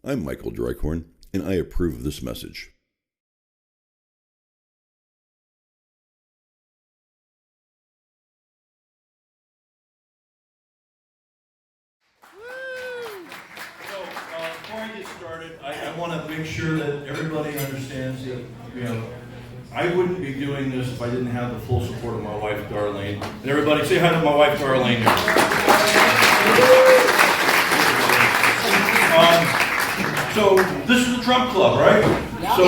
I'm Michael Dreikorn, and I approve of this message. Before I get started, I want to make sure that everybody understands that, I wouldn't be doing this if I didn't have the full support of my wife, Darlene. And everybody say hi to my wife, Darlene. So this is the Trump Club, right? So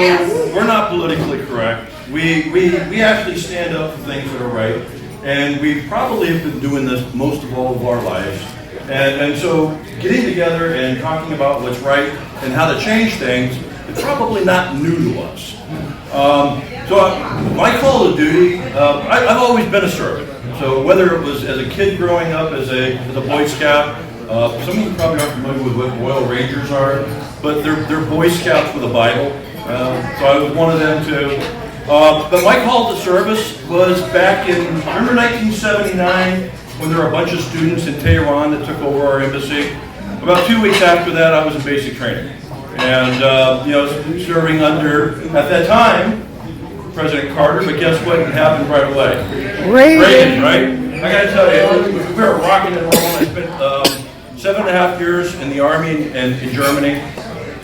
we're not politically correct. We actually stand up for things that are right. And we probably have been doing this most of all of our lives. And so getting together and talking about what's right and how to change things is probably not new to us. My call to duty, I've always been a servant. So whether it was as a kid growing up as a Boy Scout, some of you probably aren't familiar with what Royal Rangers are, but they're Boy Scouts with a Bible. So I was one of them too. But my call to service was back in, remember 1979, when there were a bunch of students in Tehran that took over our embassy. About 2 weeks after that, I was in basic training. And, serving under, at that time, President Carter, but guess what happened right away? Reagan, right? I gotta tell you, we were rocking and rolling. I spent 7.5 years in the Army in Germany,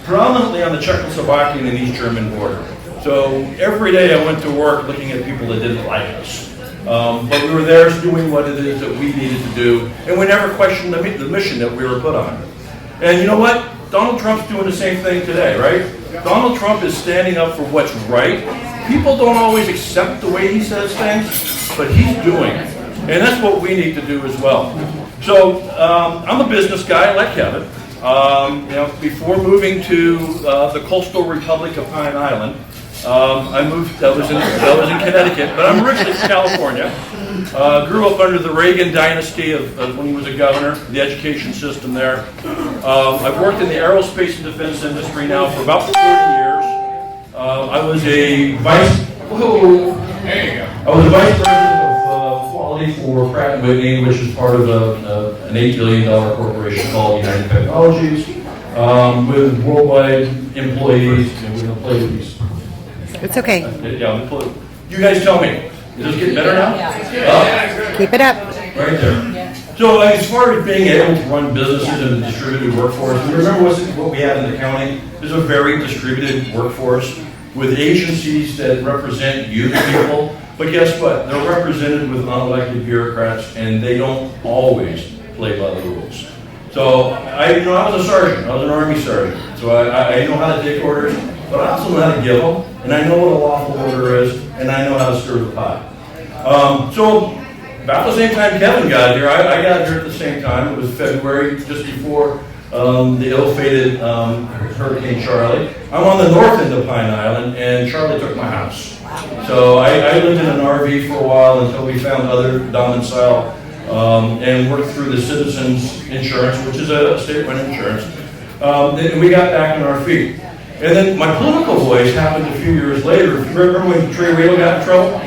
predominantly on the Czechoslovakian and East German border. So every day I went to work looking at people that didn't like us. But we were there doing what it is that we needed to do, and we never questioned the mission that we were put on. And you know what? Donald Trump's doing the same thing today, right? Donald Trump is standing up for what's right. People don't always accept the way he says things, but he's doing it. And that's what we need to do as well. So I'm a business guy like Kevin. Before moving to the coastal republic of Pine Island, I was in Connecticut, but I'm originally from California. Grew up under the Reagan dynasty of when he was a governor, the education system there. I've worked in the aerospace and defense industry now for about 30 years. I was a vice president of quality for Pratt & Whitney, which is part of an $8 billion corporation called United Technologies, with worldwide employees and with employees. It's okay. You guys tell me. Is this getting better now? Yeah. Keep it up. Right there. So as far as being able to run businesses in a distributed workforce, remember what we have in the county is a very distributed workforce with agencies that represent you, the people. But guess what? They're represented with unelected bureaucrats, and they don't always play by the rules. So I was a sergeant. I was an Army sergeant. So I know how to take orders, but I also know how to give them, and I know what a lawful order is, and I know how to stir the pot. So about the same time Kevin got here, I got here at the same time. It was February, just before the ill-fated Hurricane Charlie. I'm on the north end of Pine Island, and Charlie took my house. So I lived in an RV for a while until we found other domicile and worked through the Citizens Insurance, which is a state-run insurance. And we got back on our feet. And then my political voice happened a few years later. Remember when Trey Rayl got in trouble?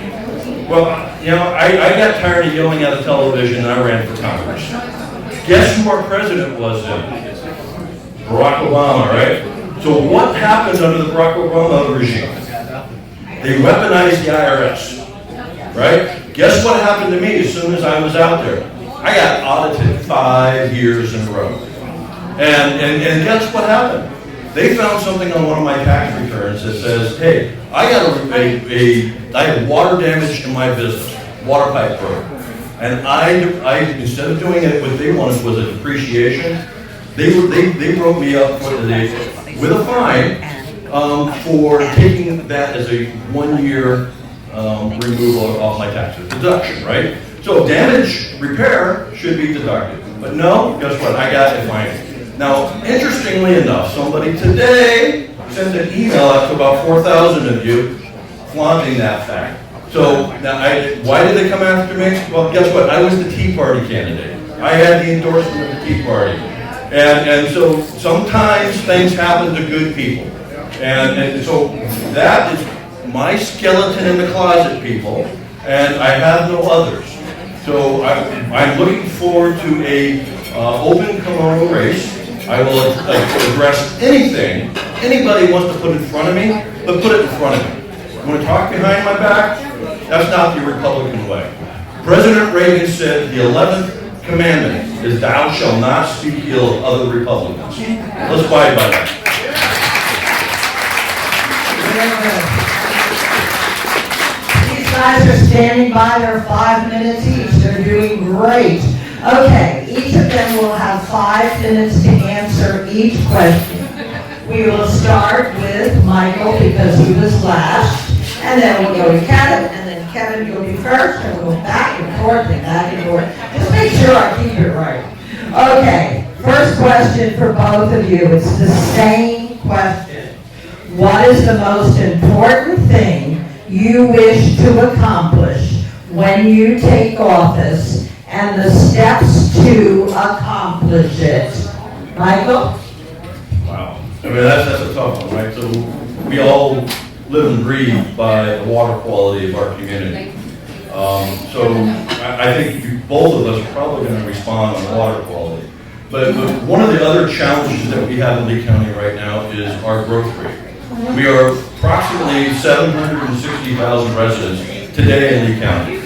Well, I got tired of yelling at the television and I ran for Congress. Guess who our president was then? Barack Obama, right? So what happened under the Barack Obama regime? They weaponized the IRS, right? Guess what happened to me as soon as I was out there? I got audited 5 years in a row. And guess what happened? They found something on one of my tax returns that says, hey, I had water damage in my business, water pipe broke. And I instead of doing it, what they wanted was a depreciation. They wrote me up with a fine for taking that as a 1 year removal off my taxes, deduction, right? So damage repair should be deducted. But no, guess what? I got a fine. Now, interestingly enough, somebody today sent an email out to about 4,000 of you flaunting that fact. So now, why did they come after me? Well, guess what? I was the Tea Party candidate. I had the endorsement of the Tea Party. And so sometimes things happen to good people. And so that is my skeleton in the closet, people, and I have no others. So I'm looking forward to a open kimono race. I will address anything anybody wants to put in front of me, but put it in front of me. You want to talk behind my back? That's not the Republican way. President Reagan said the 11th commandment is thou shalt not speak ill of other Republicans. Let's abide by that. These guys are standing by their 5 minutes each. They're doing great. Okay, each of them will have 5 minutes to answer each question. We will start with Michael because he was last, and then we'll go to Kevin, and then Kevin, you'll be first, and we'll go back and forth and back and forth. Just make sure I keep it right. Okay, first question for both of you. It's the same question. What is the most important thing you wish to accomplish when you take office and the steps to accomplish it? Michael? Wow. I mean, that's a tough one, right? So we all live and breathe by the water quality of our community. So I think both of us are probably going to respond on water quality. But one of the other challenges that we have in Lee County right now is our growth rate. We are approximately 760,000 residents today in Lee County.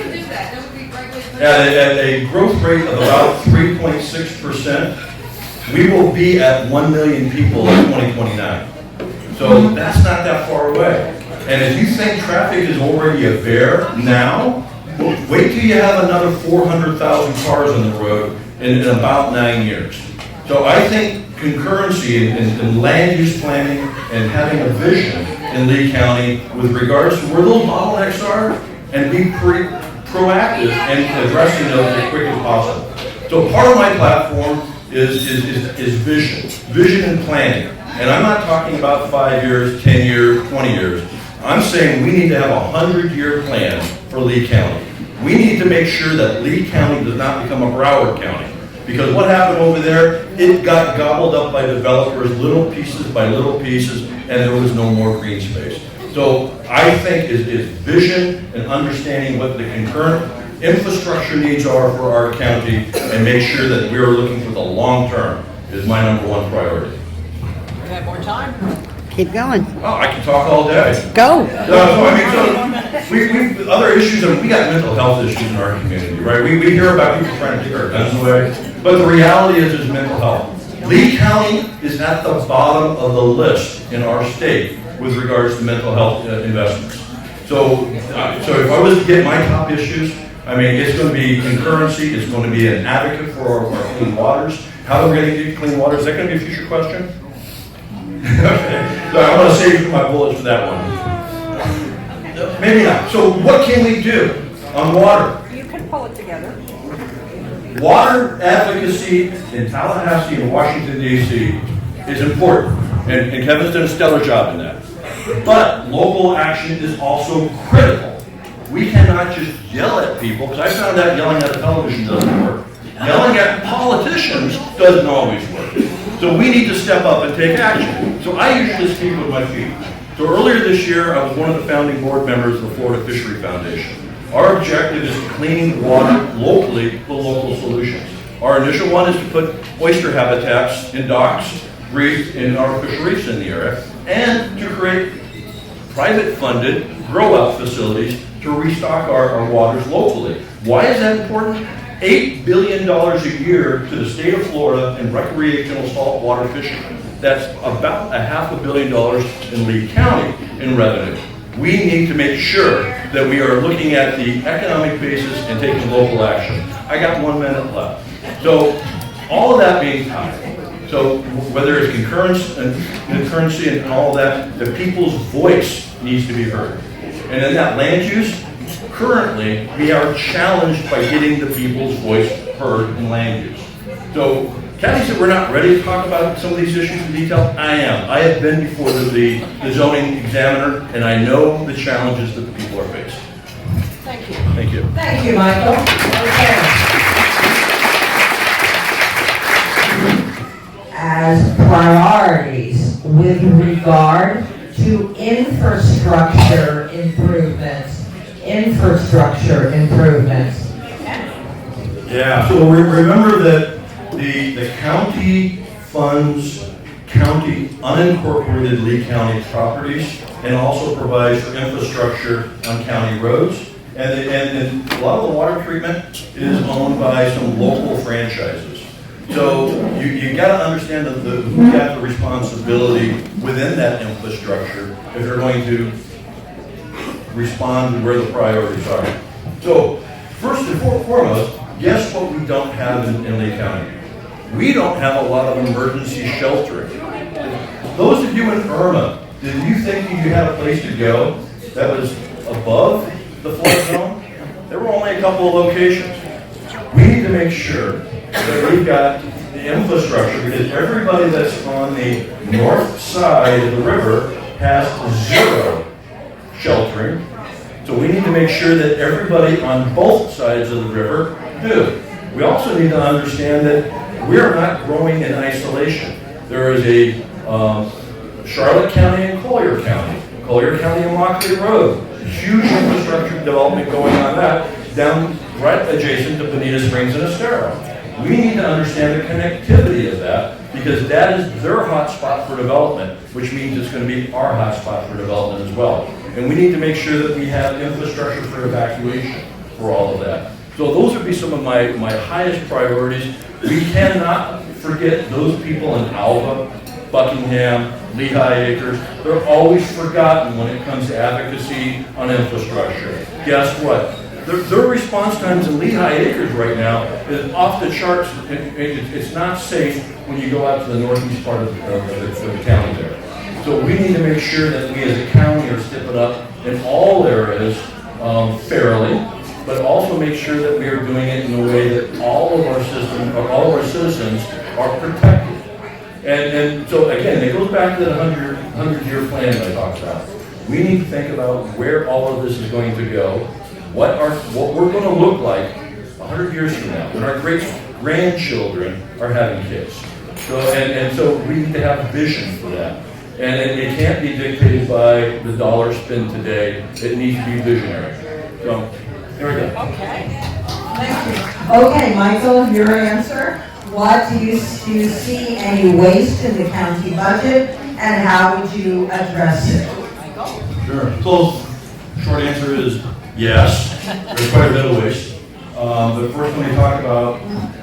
At a growth rate of about 3.6%, we will be at 1 million people in 2029. So that's not that far away. And if you think traffic is already a bear now, wait till you have another 400,000 cars on the road in about 9 years. So I think concurrency in land use planning and having a vision in Lee County with regards to where those bottlenecks are and be proactive in addressing those as quick as possible. So part of my platform is vision and planning. And I'm not talking about 5 years, 10 years, 20 years. I'm saying we need to have a 100-year plan for Lee County. We need to make sure that Lee County does not become a Broward County. Because what happened over there, it got gobbled up by developers little pieces by little pieces, and there was no more green space. So I think is vision and understanding what the concurrent infrastructure needs are for our county and make sure that we are looking for the long term is my #1 priority. We have more time. Keep going. Oh, I can talk all day. Go. We other issues, and we got mental health issues in our community, right? We hear about people trying to take our guns away, but the reality is mental health. Lee County is at the bottom of the list in our state with regards to mental health investments. So if I was to get my top issues, I mean, it's going to be concurrency, it's going to be an advocate for our clean waters. How are we going to get clean water? Is that going to be a future question? Okay, so I want to save my bullets for that one. Maybe not. So what can we do on water? You can pull it together. Water advocacy in Tallahassee and Washington, D.C. is important, and Kevin's done a stellar job in that. But local action is also critical. We cannot just yell at people, because I found out yelling at the television doesn't work. Yelling at politicians doesn't always work. So we need to step up and take action. So I usually speak with my feet. So earlier this year, I was one of the founding board members of the Florida Fishery Foundation. Our objective is cleaning water locally with local solutions. Our initial one is to put oyster habitats in docks, reefs in our fisheries in the area, and to create private-funded grow-out facilities to restock our waters locally. Why is that important? $8 billion a year to the state of Florida in recreational saltwater fishing. That's about $500 million in Lee County in revenue. We need to make sure that we are looking at the economic basis and taking local action. I got 1 minute left. So all of that being tied. So whether it's concurrency and all of that, the people's voice needs to be heard. And in that land use, currently we are challenged by getting the people's voice heard in land use. So Kathy said we're not ready to talk about some of these issues in detail. I am. I have been before the zoning examiner, and I know the challenges that the people are facing. Thank you. Thank you. Thank you, Michael. Okay. As priorities with regard to infrastructure improvements. Yeah, so remember that the county funds county, unincorporated Lee County properties, and also provides for infrastructure on county roads. And a lot of the water treatment is owned by some local franchises. So you got to understand who got the responsibility within that infrastructure if they're going to respond to where the priorities are. So first and foremost, guess what we don't have in Lee County? We don't have a lot of emergency sheltering. Those of you in Irma, did you think you had a place to go that was above the flood zone? There were only a couple of locations. We need to make sure that we've got the infrastructure, because everybody that's on the north side of the river has zero sheltering. So we need to make sure that everybody on both sides of the river do. We also need to understand that we're not growing in isolation. There is a Charlotte County and Collier County and Lockley Road. Huge infrastructure development going on that down right adjacent to Bonita Springs and Estero. We need to understand the connectivity of that, because that is their hotspot for development, which means it's going to be our hotspot for development as well. And we need to make sure that we have infrastructure for evacuation for all of that. So those would be some of my highest priorities. We cannot forget those people in Alva, Buckingham, Lehigh Acres. They're always forgotten when it comes to advocacy on infrastructure. Guess what? Their response times in Lehigh Acres right now is off the charts. It's not safe when you go out to the northeast part of the county there. So we need to make sure that we as a county are stepping up in all areas fairly, but also make sure that we are doing it in a way that all of our citizens are protected. And so again, it goes back to the 100-year plan that I talked about. We need to think about where all of this is going to go, what we're going to look like 100 years from now, when our great-grandchildren are having kids. So and so we need to have vision for that. And it can't be dictated by the dollar spent today. It needs to be visionary. So there we go. Okay. Thank you. Okay, Michael, your answer. What do you see any waste in the county budget, and how would you address it? Sure. So, short answer is yes. There's quite a bit of waste. But first, let me talk about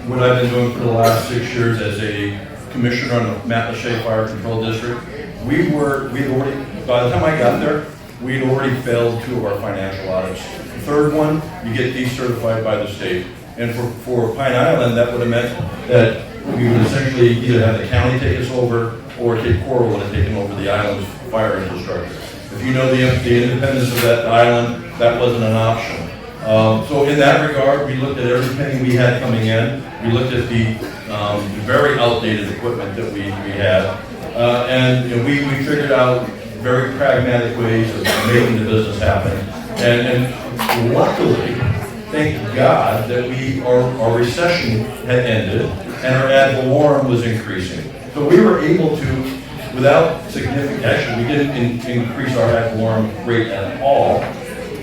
what I've been doing for the last 6 years as a commissioner on the Matlacha Fire Control District. We'd already, by the time I got there, we'd already failed 2 of our financial audits. The third one, you get decertified by the state. And for Pine Island, that would have meant that we would essentially either have the county take us over, or Cape Coral would have taken over the island's fire infrastructure. If you know the independence of that island, that wasn't an option. So in that regard, we looked at every penny we had coming in. We looked at the very outdated equipment that we had. And we figured out very pragmatic ways of making the business happen. And luckily, thank God that our recession had ended and our ad valorem was increasing. So we were able to, without significant, actually we didn't increase our ad valorem rate at all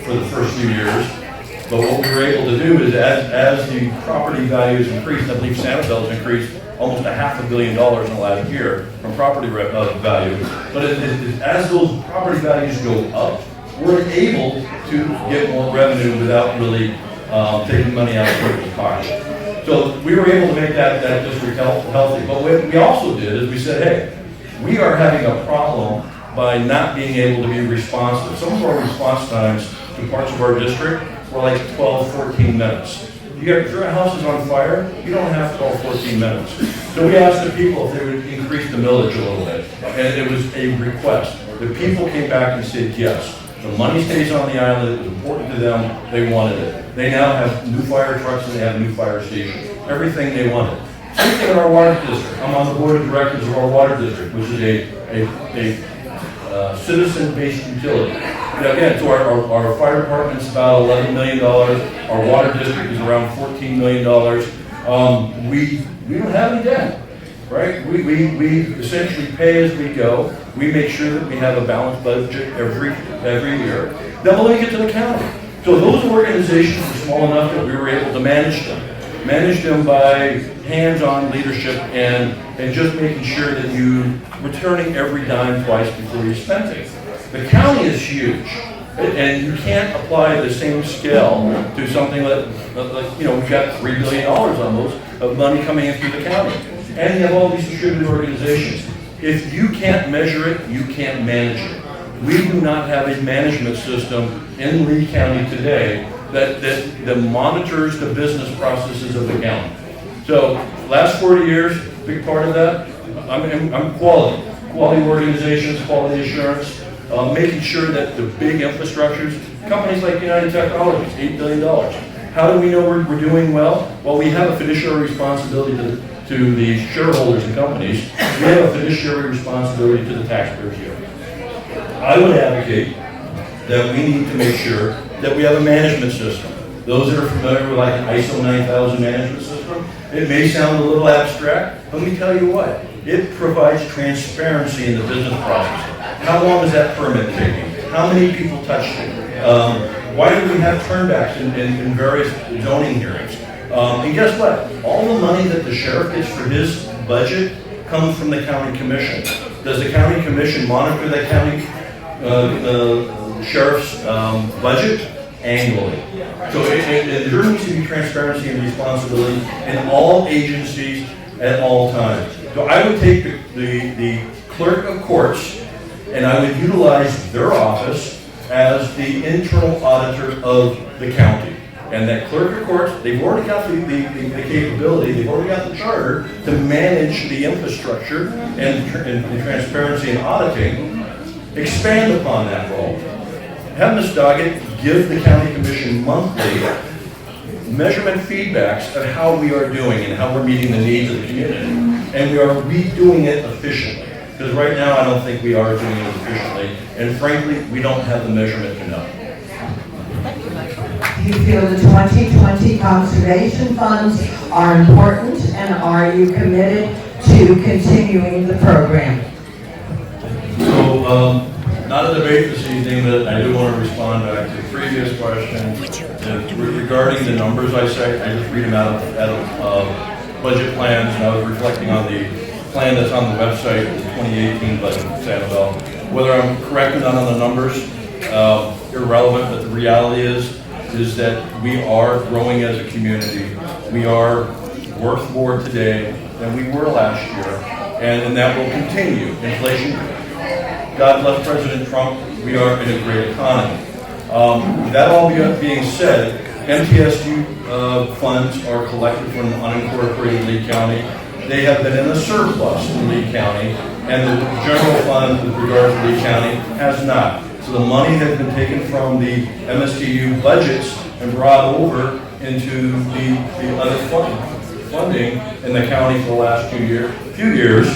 for the first few years. But what we were able to do is as the property values increased, I believe Sanibel's increased almost $500 million in the last year from property value. But as those property values go up, we're able to get more revenue without really taking money out of people's pockets. So we were able to make that district healthy. But what we also did is we said, hey, we are having a problem by not being able to be responsive. Some of our response times to parts of our district were like 12, 14 minutes. If your house is on fire, you don't have 12, 14 minutes. So we asked the people if they would increase the millage a little bit. And it was a request. The people came back and said yes. The money stays on the island, it was important to them, they wanted it. They now have new fire trucks and they have new fire stations. Everything they wanted. Same thing in our water district. I'm on the board of directors of our water district, which is a citizen-based utility. Now again, so our fire department's about $11 million. Our water district is around $14 million. We don't have any debt. Right? We essentially pay as we go. We make sure that we have a balanced budget every year. Then we'll link it to the county. So those organizations are small enough that we were able to manage them. Manage them by hands-on leadership and just making sure that you returning every dime twice before you spend it. The county is huge, and you can't apply the same scale to something like we've got $3 billion almost of money coming in through the county. And you have all these distributed organizations. If you can't measure it, you can't manage it. We do not have a management system in Lee County today that monitors the business processes of the county. So last 40 years, big part of that, I'm quality organizations, quality assurance, making sure that the big infrastructures, companies like United Technologies, $8 billion. How do we know we're doing well? Well, we have a fiduciary responsibility to the shareholders and companies. We have a fiduciary responsibility to the taxpayers here. I would advocate that we need to make sure that we have a management system. Those that are familiar with like an ISO 9000 management system, it may sound a little abstract, but let me tell you what, it provides transparency in the business process. How long is that permit taking? How many people touched it? Why do we have turnbacks in various zoning hearings? And guess what? All the money that the sheriff gets for his budget comes from the county commission. Does the county commission monitor the county sheriff's budget? Annually. So there needs to be transparency and responsibility in all agencies at all times. So I would take the clerk of courts and I would utilize their office as the internal auditor of the county. And that clerk of courts, they've already got the capability, they've already got the charter to manage the infrastructure and transparency and auditing. Expand upon that role. Have Ms. Doggett give the county commission monthly measurement feedbacks of how we are doing and how we're meeting the needs of the community. And we are doing it efficiently. Because right now I don't think we are doing it efficiently. And frankly, we don't have the measurement enough. Do you feel the 2020 conservation funds are important, and are you committed to continuing the program? So, not a debate this evening, but I do want to respond back to the previous question. Regarding the numbers I say, I just read them out of budget plans, and I was reflecting on the plan that's on the website, the 2018 budget, Sanibel. Whether I'm correct or not on the numbers, irrelevant, but the reality is that we are growing as a community. We are worth more today than we were last year, and that will continue. Inflation, God bless President Trump, we are in a great economy. That all being said, MTSU funds are collected from unincorporated Lee County. They have been in a surplus in Lee County, and the general fund with regard to Lee County has not. So the money has been taken from the MSTU budgets and brought over into the other funding in the county for the last few years.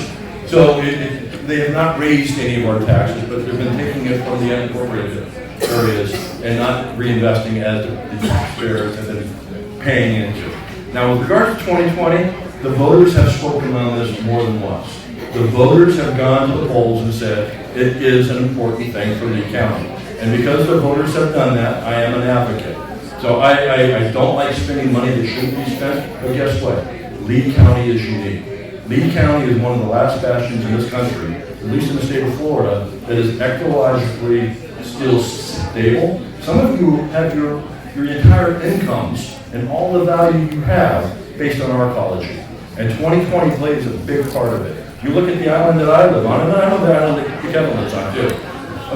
So they have not raised any of our taxes, but they've been taking it from the unincorporated areas and not reinvesting as the taxpayers have been paying into. Now, with regard to 2020, the voters have spoken on this more than once. The voters have gone to the polls and said it is an important thing for Lee County. And because the voters have done that, I am an advocate. So I don't like spending money that shouldn't be spent, but guess what? Lee County is unique. Lee County is one of the last bastions in this country, at least in the state of Florida, that is ecologically still stable. Some of you have your entire incomes and all the value you have based on our ecology. And 2020 plays a big part of it. You look at the island that I live on, and I know the island that Kevin lives on too.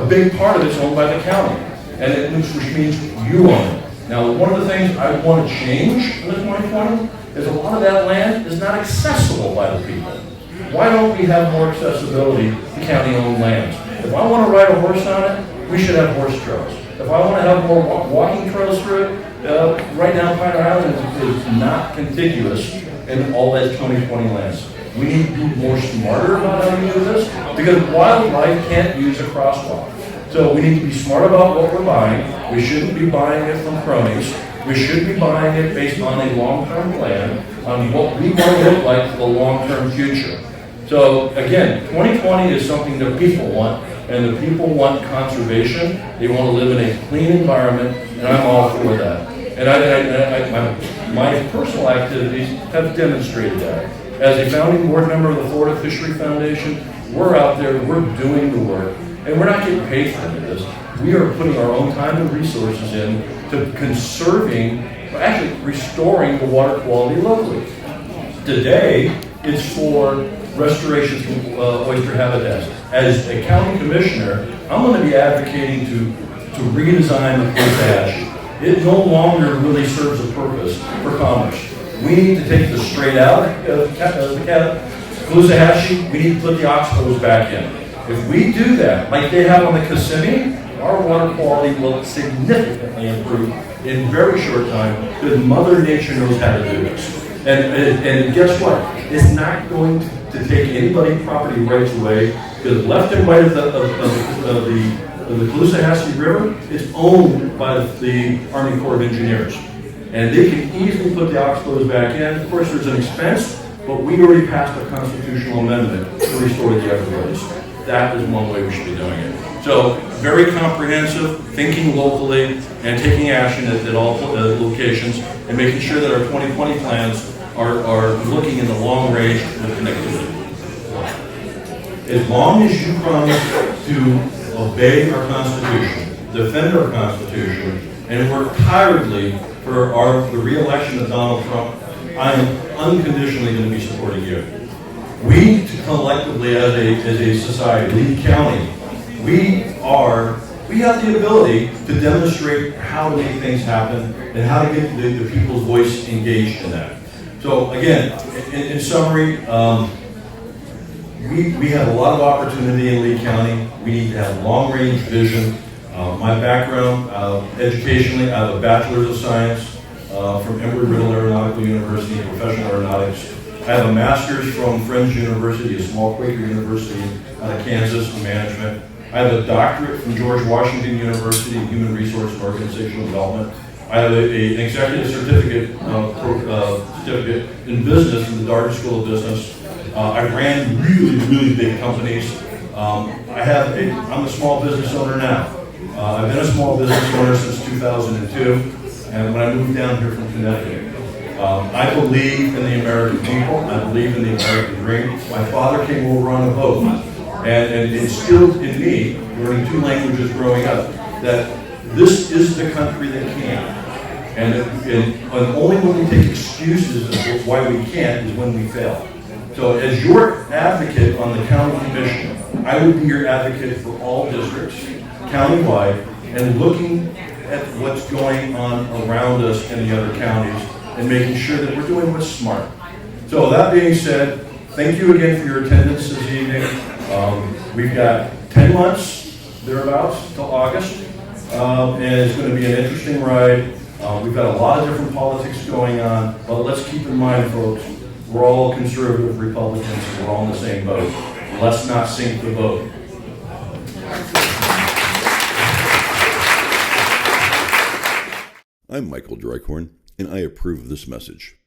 A big part of it's owned by the county, which means you own it. Now, one of the things I want to change in the 2020 is a lot of that land is not accessible by the people. Why don't we have more accessibility to county-owned lands? If I want to ride a horse on it, we should have horse trails. If I want to have more walking trails through it, right now Pine Island is not contiguous in all that 2020 lands. We need to be more smarter about how we do this, because wildlife can't use a crosswalk. So we need to be smart about what we're buying. We shouldn't be buying it from cronies. We should be buying it based on a long-term plan on what we want to look like for the long-term future. So again, 2020 is something that people want, and the people want conservation. They want to live in a clean environment, and I'm all for that. And my personal activities have demonstrated that. As a founding board member of the Florida Fishery Foundation, we're out there, we're doing the work, and we're not getting paid for any of this. We are putting our own time and resources in to conserving, actually restoring the water quality locally. Today, it's for restoration from oyster habitats. As a county commissioner, I'm going to be advocating to redesign the Caloosahatchee. It no longer really serves a purpose for commerce. We need to take the strait out of the Caloosahatchee. We need to put the oxbows back in. If we do that, like they have on the Kissimmee, our water quality will significantly improve in a very short time because Mother Nature knows how to do this. And guess what? It's not going to take anybody's property rights away because left and right of the Caloosahatchee River is owned by the Army Corps of Engineers. And they can easily put the oxbows back in. Of course, there's an expense, but we already passed a constitutional amendment to restore the Everglades. That is one way we should be doing it. So, very comprehensive, thinking locally, and taking action at all locations, and making sure that our 2020 plans are looking in the long range with connectivity. As long as you promise to obey our Constitution, defend our Constitution, and work tirelessly for the re-election of Donald Trump, I am unconditionally going to be supporting you. We collectively, as a society, Lee County, we have the ability to demonstrate how to make things happen and how to get the people's voice engaged in that. So again, in summary, we have a lot of opportunity in Lee County. We need to have long-range vision. My background, educationally, I have a Bachelor's of Science from Embry-Riddle Aeronautical University, professional aeronautics. I have a Master's from Friends University, a small Quaker university out of Kansas in management. I have a doctorate from George Washington University in Human Resource and Organizational Development. I have an executive certificate in business from the Darden School of Business. I ran really big companies. I'm a small business owner now. I've been a small business owner since 2002, and when I moved down here from Connecticut. I believe in the American people. I believe in the American dream. My father came over on a boat, and it instilled in me, learning 2 languages growing up, that this is the country that can. And only when we take excuses of why we can't is when we fail. So as your advocate on the county commission, I would be your advocate for all districts, countywide, and looking at what's going on around us in the other counties and making sure that we're doing what's smart. So that being said, thank you again for your attendance this evening. We've got 10 months, thereabouts, till August, and it's going to be an interesting ride. We've got a lot of different politics going on, but let's keep in mind, folks, we're all conservative Republicans, and we're all in the same boat. Let's not sink the boat. I'm Michael Dreikorn, and I approve of this message.